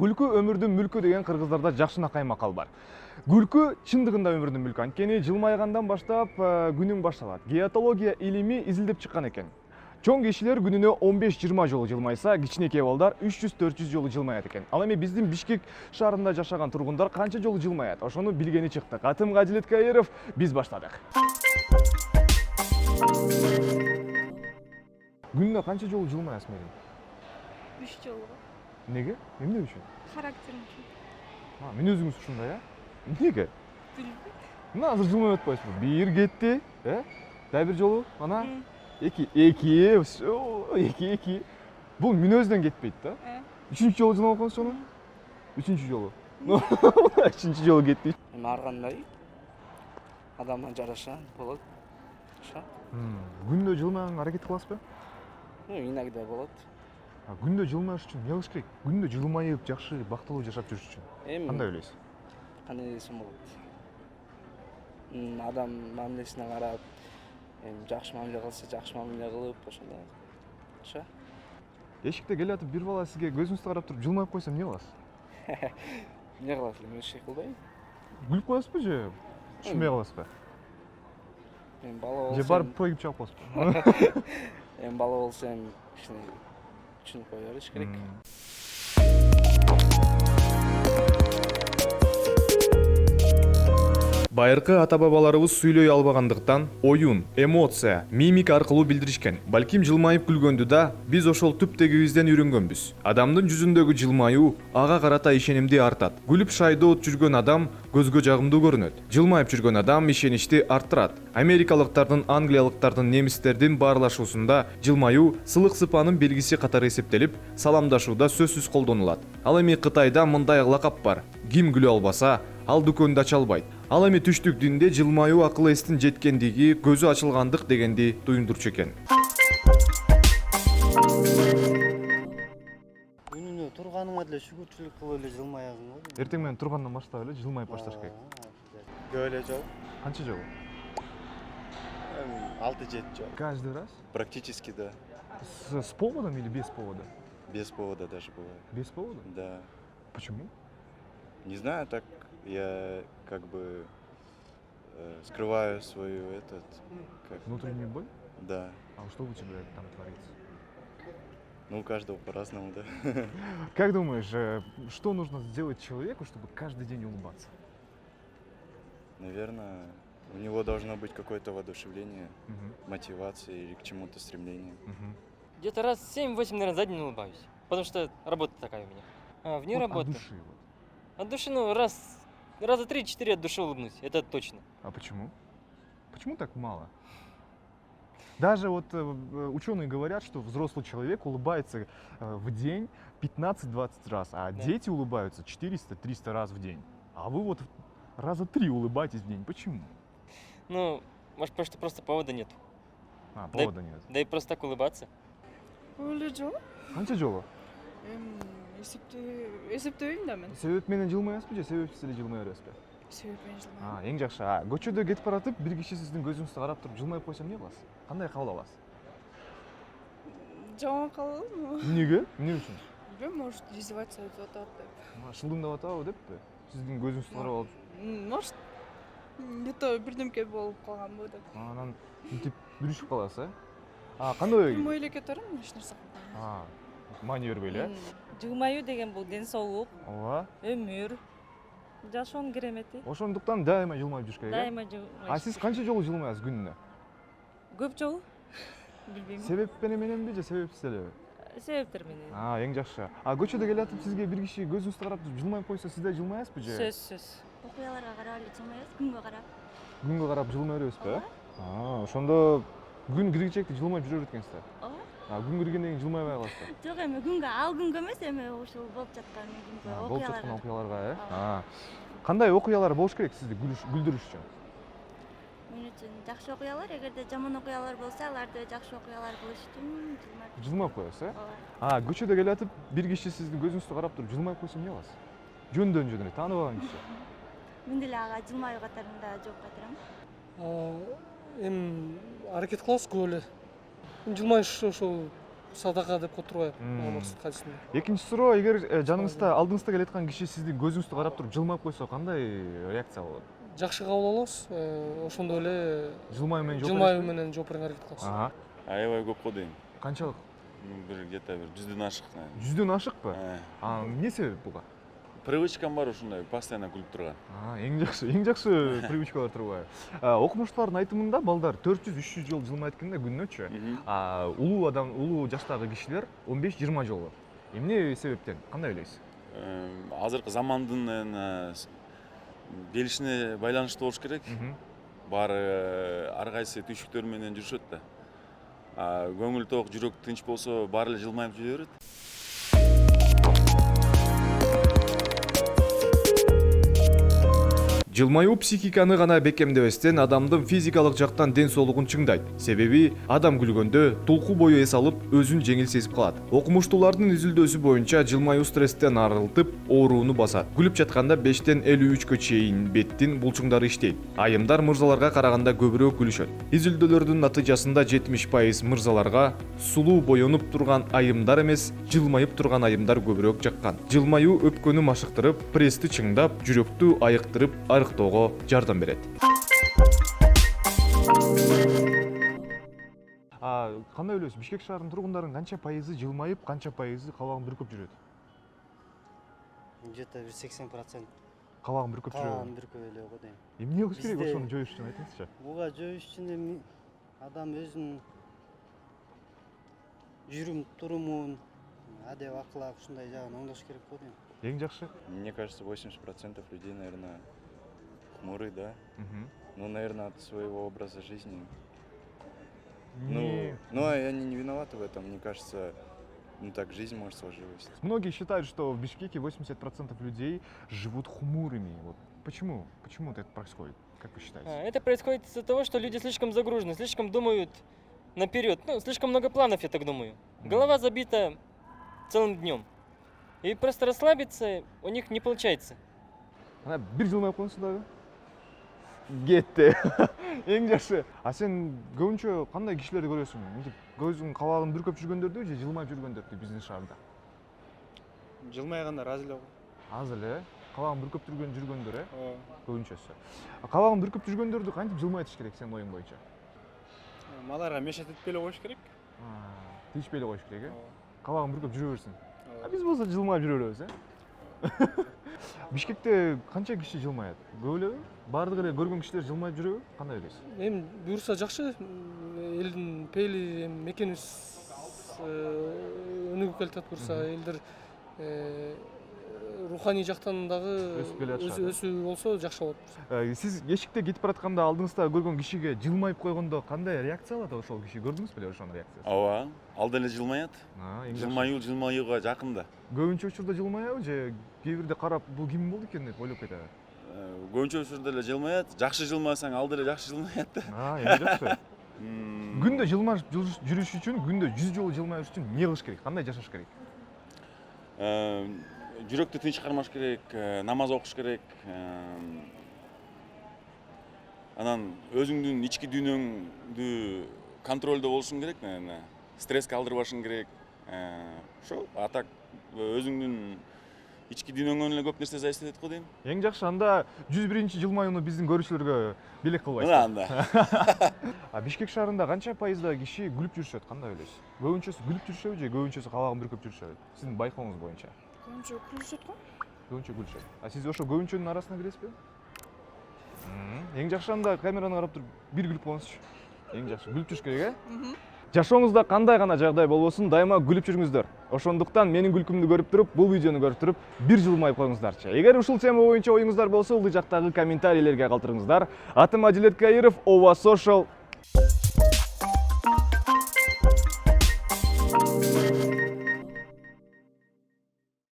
Күлкү өмүрдүн мүлкү деген кыргыздарда жакшынакай макал бар. Күлкү чындыгында өмүрдүн мүлкү. Анткени жылмайгандан баштап күнүң башталат. Геотология илими изилдеп чыккан экен. Чоң кишилер күнүнө 15-20 жолу жылмайса, кичинекей балдар 300-400 жолу жылмаят экен. Ал эми биздин Бишкек шаарында жашаган тургундар канча жолу жылмаят? Ошону билгени чыктык. Атым Гадилет Кайыров, биз баштадык. Күнүнө канча жолу жылмаясың Мерим? 3 жолу. Неге? Эмне үчүн? Характерим үчүн. Мен өзүңүз ушундай, Неге? Билбейм. Мына азыр жылмай атпайсызбы? Бир кетти, Дай бир жолу, ана эки. Бул мүнөздөн кетпейт да. Үчүнчү жолу жылмап коңуз жолу. Үчүнчү жолу. Үчүнчү жолу кетти. Эми ар кандай адамга жараша болот. Ошо. Күндө жылмаганга аракет кыласызбы? Иногда болот. Күндө жылмаш үчүн эмне кылыш керек? Күндө жылмайып, жакшы, бактылуу жашап жүрүш үчүн. Кандай ойлойсуз? Кандай десем болот? Адам мамилесине карап, жакшы мамиле кылса, жакшы мамиле кылып, ошондой. Ошо. Эшикте келатып бир бала сизге көзүңүздү карап туруп жылмайып койсо эмне кыласыз? Эмне кыласыз эле? Эч кылбайм. Күлүп коесузбу же түшүнбөй каласызбы? Мен бала Же болсом, барып прогиб чалып коесузбу? эми бала болсом, кичине түшүнүп кое бериш керек. Байыркы ата-бабаларыбыз сүйлөй албагандыктан оюн, эмоция, мимика аркылуу билдиришкен. Балким жылмайып күлгөндү да биз ошол түптөгүбүздөн үйрөнгөнбүз. Адамдын жүзүндөгү жылмаюу ага карата ишенимди артат. Күлүп шайдоот жүргөн адам көзгө жагымдуу көрүнөт. Жылмайып жүргөн адам ишеничти арттырат. Америкалыктардын, англиялыктардын, немистердин баарлашуусунда жылмаюу сылык сыпанын белгиси катары эсептелип, саламдашууда сөзсүз колдонулат. Ал эми Кытайда мындай лакап бар: ким күлө албаса, ал дүкөндү ача албайт. Ал эми түштүк динде жылмаюу акыл эстин жеткендиги, көзү ачылгандык дегенди туюндурчу экен. Күнүнө турганыңа деле шүгүрчүлүк кылып эле жылмаясың го. Эртең менен тургандан баштап эле жылмайып башташ керек. Көп эле жол. Канча жолу? 6-7 жол. Каждый раз? Практически да. С поводом или без повода? Без повода даже бывает. Без повода? Да. Почему? Не знаю, так я как бы скрываю свою Внутреннюю боль? Да. А что у тебя там творится? Ну, у каждого по-разному, да. Как думаешь, что нужно сделать человеку, чтобы каждый день улыбаться? Наверное, у него должно быть какое-то воодушевление, мотивация или к чему-то стремление. Где-то раз 7-8, наверное, за день улыбаюсь. Потому что работа такая у меня. Вне работы. От души вот. От души, раза 3-4 от души улыбнусь, это точно. А почему? Почему так мало? Даже вот ученые говорят, что взрослый человек улыбается в день 15-20 раз, а дети улыбаются 400-300 раз в день. А вы вот раза 3 улыбаетесь в день. Почему? Может, потому что просто повода нет. Повода нет. Да и просто так улыбаться. Канча жолу? Эсептебейм да мен. Себеп менен жылмаясызбы же себепсиз эле жылмай бересизби? Себеп менен жылмайм. Эң жакшы. Көчөдө кетип баратып, бир киши сиздин көзүңүздү карап туруп жылмайып койсо эмне кыласыз? Кандай кабыл аласыз? Жаман кабыл алам. Эмнеге? Эмне үчүн? Билбейм, может, издеваться этип атат деп. Шылдыңдап атабы деппи? Сиздин көзүңүздү карап алып. Может, где-то бирдемке болуп калганбы деп. Анан мынтип бүрүшүп каласыз, кандай? Ким ойлой кетерим, эч нерсе кылбайм. Маани бербей эле, Жылмаюу деген бул ден соолук, Ооба. өмүр, жашоонун керемети. Ошондуктан дайыма жылмайып жүрүш керек. Дайыма жылмайт. А сиз канча жолу жылмаясыз күнүнө? Көп жолу. Билбейм. Себеп мененби же себепсиз элеби? Себептер менен. Эң жакшы. Көчөдө келатып сизге бир киши көзүңүздү карап туруп жылмайып койсо, сиз да жылмаясызбы же? Сөзсүз. Окуяларга карап эле жылмайбыз, күнгө карап. Күнгө карап жылмай бересизби? Ошондо күн киргичекти жылмайып жүрө берет экенсиздер. Ооба. Күн киргенден кийин жылмайбай каласызбы? Жок, эми күнгө эмес, эми ушул болуп жаткан күнгө Болуп жаткан окуяларга. окуяларга, Кандай окуялар болуш керек сизди күлдүрүш үчүн? Мен үчүн жакшы окуялар, эгерде жаман окуялар болсо, аларды жакшы окуялар кылыш үчүн Жылмап коесуз, Ооба. Көчөдө келатып, бир киши сиздин көзүңүздү карап туруп жылмайып койсо эмне кыласыз? Жөндөн эле тааныбаган киши. Мен деле ага жылмаюу катарында жооп кайтарам. Эми аракет кылабыз көп эле. Жылмайыш ошол садака деп коюп турбайбы максат хадисинде. Экинчи суроо, эгер жаныңызда алдыңызда келаткан киши сиздин көзүңүздү карап туруп жылмайып койсо кандай реакция болот? Жакшы кабыл алабыз, ошондой эле Жылмаю менен жылмаю менен жооп берүүгө аракет кылабыз. Аябай көп го дейм. Канчалык? Бир где-то бир 100дөн ашык. 100дөн ашыкпы? Эмне себеп буга? Привычкам бар ушундай, постоянно күлүп турган. Эң жакшы привычкалар турбайбы? Окумуштуулардын айтымында балдар 400-300 жол жылмайт экенде күнүнөчү. Улуу жаштагы кишилер 15-20 жол. Эмне себептен? Кандай ойлойсуз? Азыркы замандын келишине байланыштуу болуш керек. Баары ар кайсы түйшүктөр менен жүрүшөт да. Көңүл ток, жүрөк тынч болсо баары эле жылмайып жүрө берет. Жылмаюу психиканы гана бекемдебестен адамдын физикалык жактан ден соолугун чыңдайт. Себеби адам күлгөндө тулку бою эс алып, өзүн жеңил сезип калат. Окумуштуулардын изилдөөсү боюнча жылмаюу стресстен арылтып, ооруну басат. Күлүп жатканда 5-тен 53-кө чейин беттин булчуңдары иштейт. Айымдар мырзаларга караганда көбүрөөк күлүшөт. Изилдөөлөрдүн натыйжасында 70% мырзаларга сулуу боёнуп турган айымдар эмес, жылмайып турган айымдар көбүрөөк жаккан. Жылмаюу өпкөнү машыктырып, прессти чыңдап, жүрөктү айыктырып, арыктоого жардам берет. Кандай ойлойсуз? Бишкек шаарынын тургундарынын канча пайызы жылмайып, канча пайызы кабагын бүркөп жүрөт? Где-то 80%. Кабагын бүркөп жүрөт. Кабагын бүркөп эле го дейм. Эмне кылыш керек ошону жоюш үчүн айтыңызчы? Буга жоюш үчүн адам өзүнүн жүрүм турумун, адеп акылак ушундай жагын оңдош керек го дейм. Эң жакшы? Мне кажется, 80% людей, наверное, хмурый, да? Ну, наверное, от своего образа жизни. Ну, они не виноваты в этом, мне кажется, так жизнь, может, сложилась. Многие считают, что в Бишкеке 80% людей живут хмурыми. Вот почему? Почему это происходит? Как вы считаете? Это происходит из-за того, что люди слишком загружены, слишком думают наперед. Слишком много планов, я так думаю. Голова забита целым днем. И просто расслабиться у них не получается. Бир жылмайып коюңуз дагы. Кетти. Эң жакшы. Сен көбүнчө кандай кишилерди көрөсүң? Көзүң кабагын бүркөп жүргөндөрдү же жылмайып жүргөндөрдү бизнес шаарда? Жылмайгандар аз эле го. Аз эле. Кабагын бүркөп жүргөндөр, көбүнчөсү. Кабагын бүркөп жүргөндөрдү кантип жылмайтыш керек сенин оюң боюнча? Маларга мешет этпей эле коюш керек. Тийишпей эле коюш керек, Кабагын бүркөп жүрө берсин. Биз болсо жылмайып жүрө беребиз, Бишкекте канча киши жылмаят? Көп элеби? Бардыгы эле көргөн кишилер жылмайып жүрөбү? Кандай ойлойсуз? Эми буюрса жакшы, элдин пейили мекенибиз өнүгүп келатат буюрса, элдер руханий жактан дагы өсүү болсо жакшы болот. Сиз эшикте кетип баратканда алдыңызда көргөн кишиге жылмайып койгондо кандай реакция алат ошол киши? Көрдүңүз беле ошонун реакциясын? Ооба, алда эле жылмаят. Жылмаюуга жакын да. Көбүнчө учурда жылмаябы же кээ бирде карап бул ким болду экен деп ойлоп кетеби? Көбүнчө учурда эле жылмаят. Жакшы жылмасаң алда эле жакшы жылмаят да. Эми жакшы. Күндө жылмашып жүрүш үчүн, күндө 100 жолу жылмаюш үчүн эмне кылыш керек? Кандай жашаш керек? Жүрөктү тынч кармаш керек, намаз окуш керек. Анан өзүңдүн ички дүйнөңдү контролдо болушуң керек, наверное. Стресске алдырбашың керек. Ошо, а так өзүңдүн ички дүйнөңдөн эле көп нерсе зависит этет го дейм. Эң жакшы, анда 101-чи жылмаюуну биздин көрүүчүлөргө белек кылбайсыз. Анда. Бишкек шаарында канча пайызда киши күлүп жүрүшөт? Кандай ойлойсуз? Көбүнчөсү күлүп жүрүшөбү же көбүнчөсү кабагын бүркөп жүрүшөбү? Сиздин байкооңуз боюнча. Көбүнчө күлүшөт го. Көбүнчө күлүшөт. Сиз ошо көбүнчөнүн арасына киресизби? Эң жакшы, анда камераны карап туруп бир күлүп коюңузчу. Эң жакшы, күлүп жүрүш керек, Жашооңузда кандай гана жагдай болбосун, дайыма күлүп жүрүңүздөр. Ошондуктан менин күлкүмдү көрүп туруп, бул видеону көрүп туруп, бир жылмайып коюңуздарчы. Эгер ушул тема боюнча оюңуздар болсо, ылдый жактагы комментарийлерге калтырыңыздар. Атым Адилет Каиров, Ова Social.